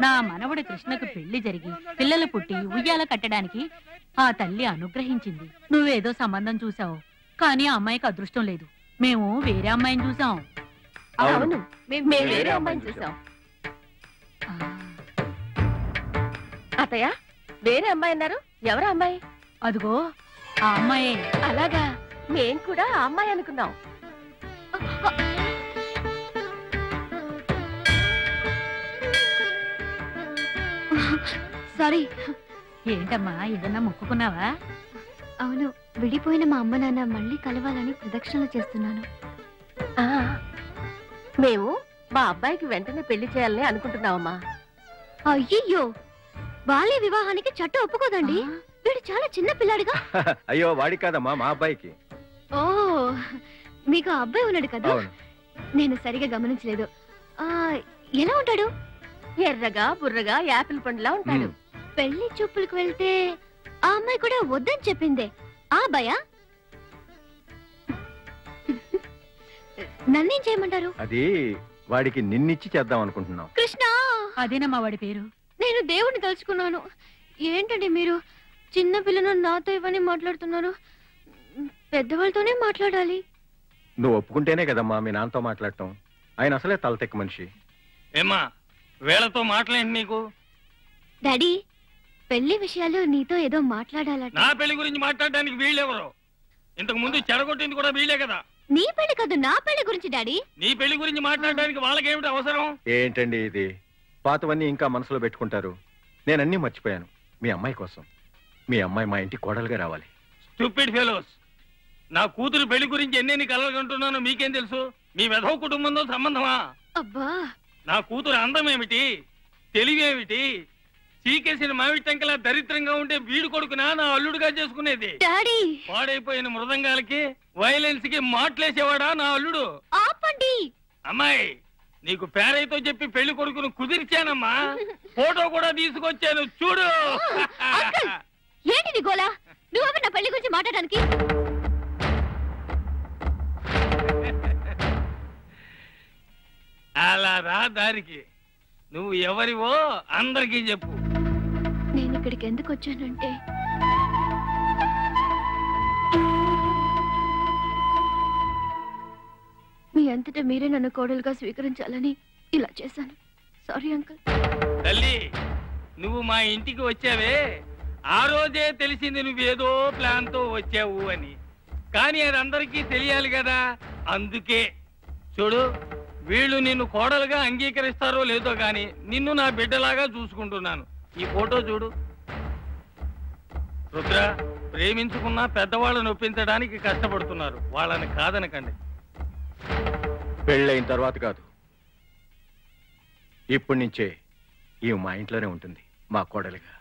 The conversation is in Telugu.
నా మనవడి కృష్ణకు పెళ్లి జరిగి పిల్లలు పుట్టి ఉయ్యాల కట్టడానికి ఆ తల్లి అనుగ్రహించింది. నువ్వేదో సంబంధం చూసావు, కానీ ఆ అమ్మాయికి అదృష్టం లేదు. మేము వేరే అమ్మాయిని చూసాం. అవును, మేము వేరే అమ్మాయిని చూసాం. అత్తయ్య, వేరే అమ్మాయి అన్నారు. ఎవరు అమ్మాయి? అదిగో ఆ అమ్మాయే. అలాగా, మేం కూడా ఆ అమ్మాయి అనుకున్నాం. సారీ. ఏంటమ్మా, ఏదన్నా మొక్కుకున్నావా? అవును, విడిపోయిన మా అమ్మ నాన్న మళ్ళీ కలవాలని ప్రదక్షిణలు చేస్తున్నాను. మేము మా అబ్బాయికి వెంటనే పెళ్లి చేయాలని అనుకుంటున్నావమ్మా. అయ్యో, బాల్య వివాహానికి చట్టం ఒప్పుకోదండి. వీడు చాలా చిన్న పిల్లాడిగా. అయ్యో, వాడి కాదమ్మా, మా అబ్బాయికి. ఓ, మీకు ఆ అబ్బాయి ఉన్నాడు కదా? నేను సరిగా గమనించలేదు. ఎలా ఉంటాడు? ఎర్రగా బుర్రగా యాపిల్ పండులా ఉంటాడు. పెళ్లి చూపులకు వెళ్తే ఆ అమ్మాయి కూడా వద్దని చెప్పిందే. ఆ భయ నన్నేం చేయమంటారు? అది వాడికి నిన్నిచ్చి చేద్దాం అనుకుంటున్నాం. కృష్ణ, అదేనమ్మా వాడి పేరు. నేను దేవుణ్ణి తలుచుకున్నాను. ఏంటండి మీరు చిన్న పిల్లను నాతో ఇవన్నీ మాట్లాడుతున్నారు? పెద్దవాళ్ళతోనే మాట్లాడాలి. నువ్వు ఒప్పుకుంటేనే కదమ్మా మీ నాన్నతో మాట్లాడటం. ఆయన అసలే తలతెక్క మనిషి. ఏమ్మా, వేళతో మాట్లాడేంటి నీకు? డాడీ, పెళ్లి విషయాలు నీతో ఏదో మాట్లాడాలట. నా పెళ్లి గురించి మాట్లాడడానికి వీళ్ళెవరు? ఇంతకు ముందు చెడగొట్టింది కూడా వీళ్ళే కదా. నీ పెళ్లి కాదు, నా పెళ్లి గురించి డాడీ. నీ పెళ్లి గురించి మాట్లాడడానికి వాళ్ళకేమిటి అవసరం? ఏంటండి ఇది? పాతవన్నీ ఇంకా మనసులో పెట్టుకుంటారు. నేనన్నీ మర్చిపోయాను మీ అమ్మాయి కోసం. మీ అమ్మాయి మా ఇంటి కోడలుగా రావాలి. స్టూపిడ్ ఫెలోస్, నా కూతురు పెళ్లి గురించి ఎన్నెన్ని కలలు కంటున్నానో మీకేం తెలుసు? మీ వెధవ కుటుంబంతో సంబంధమా? అబ్బా, నా కూతురు అందం ఏమిటి, తెలివేమిటి, చీకేసిన మామిడి టెంకలా దరిద్రంగా ఉంటే వీడు కొడుకునా నా అల్లుడుగా చేసుకునేది? డాడీ, పాడైపోయిన మృదంగాలకి వైలెన్స్ కి మాట్లేసేవాడా నా అల్లుడు? ఆపండి. అమ్మాయి, నీకు పేరైతో చెప్పి పెళ్లి కొడుకును కుదిర్చానమ్మా. ఫోటో కూడా తీసుకొచ్చాను, చూడు. ఏంటిది గోలా? నువ్వెవరు నా పెళ్లి గురించి మాట్లాడడానికి? అలా రా దారికి. నువ్వు ఎవరివో అందరికీ చెప్పు. నేను ఇక్కడికి ఎందుకు వచ్చానంటే, మీ అంతటా మీరే నన్ను కోడలుగా స్వీకరించాలని ఇలా చేశాను. Sorry uncle. తల్లి, నువ్వు మా ఇంటికి వచ్చావే, ఆ రోజే తెలిసింది నువ్వేదో ప్లాన్ తో వచ్చావు అని. కానీ అది అందరికీ తెలియాలి కదా. అందుకే చూడు, వీళ్ళు నిన్ను కోడలుగా అంగీకరిస్తారో లేదో గాని నిన్ను నా బిడ్డలాగా చూసుకుంటున్నాను. ఈ ఫోటో చూడు. రుద్ర, ప్రేమించుకున్నా పెద్దవాళ్ళని ఒప్పించడానికి కష్టపడుతున్నారు. వాళ్ళని కాదనకండి. పెళ్ళైన తర్వాత కాదు, ఇప్పటి నుంచే ఈ మా ఇంట్లోనే ఉంటుంది మా కోడలుగా.